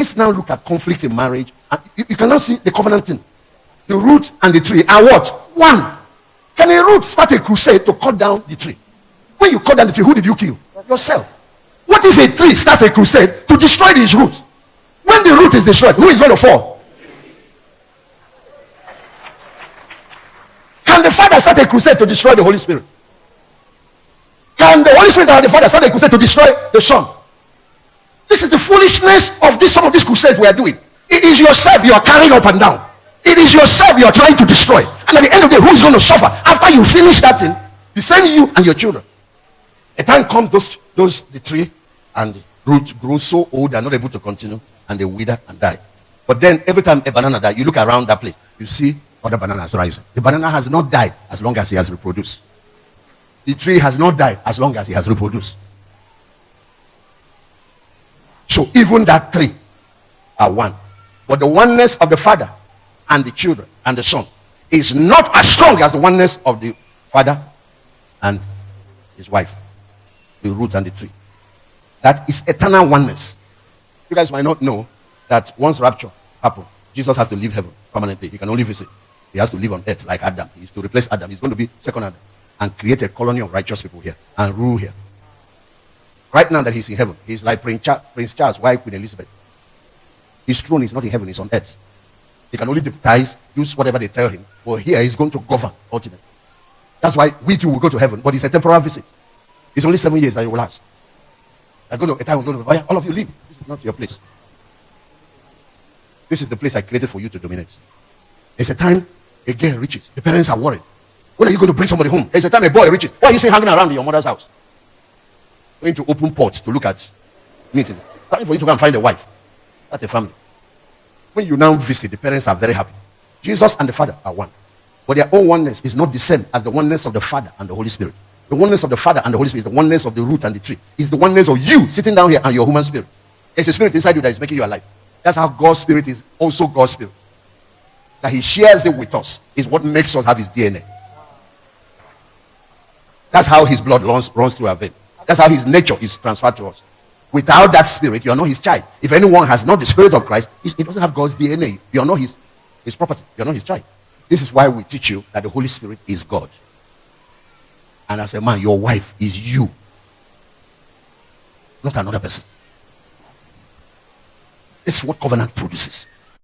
Let's now look at conflicts in marriage. And you cannot see the covenant thing. The root and the tree are what? One. Can a root start a crusade to cut down the tree? When you cut down the tree, who did you kill? Yourself. What if a tree starts a crusade to destroy its root? When the root is destroyed, who is going to fall? Can the Father start a crusade to destroy the Holy Spirit? Can the Holy Spirit and the Father start a crusade to destroy the Son? This is the foolishness of some of these crusades we are doing. It is yourself you are carrying up and down. It is yourself you are trying to destroy. And at the end of the day, who is going to suffer? After you finish that thing, the same you and your children. A time comes, the tree and the root grow so old they are not able to continue, and they wither and die. But then every time a banana dies, you look around that place, you see other bananas rising. The banana has not died as long as he has reproduced. The tree has not died as long as he has reproduced. So even that three are one. But the oneness of the Father and the children and the Son is not as strong as the oneness of the Father and his wife, the root and the tree. That is eternal oneness. You guys might not know that once rapture happens, Jesus has to leave heaven permanently. He can only visit. He has to live on earth like Adam. He is to replace Adam. He's going to be second Adam and create a colony of righteous people here and rule here. Right now that he's in heaven, he's like Prince Charles' wife, Queen Elizabeth. His throne is not in heaven, it's on earth. He can only deputize, use whatever they tell him. But here he's going to govern ultimately. That's why we too will go to heaven, but it's a temporal visit. It's only 7 years that it will last. A time was going to be, all of you leave. This is not your place. This is the place I created for you to dominate. It's a time a girl reaches. The parents are worried. When are you going to bring somebody home? It's a time a boy reaches. Why are you saying hanging around in your mother's house? Going to open ports to look at meeting. Time for you to go and find a wife. That's a family. When you now visit, the parents are very happy. Jesus and the Father are one. But their own oneness is not the same as the oneness of the Father and the Holy Spirit. The oneness of the Father and the Holy Spirit is the oneness of the root and the tree. It's the oneness of you sitting down here and your human spirit. It's a spirit inside you that is making you alive. That's how God's spirit is also God's spirit. That he shares it with us is what makes us have his DNA. That's how his blood runs through our vein. That's how his nature is transferred to us. Without that spirit, you are not his child. If anyone has not the spirit of Christ, he doesn't have God's DNA. You are not his property. You are not his child. This is why we teach you that the Holy Spirit is God. And as a man, your wife is you, not another person. This is what covenant produces.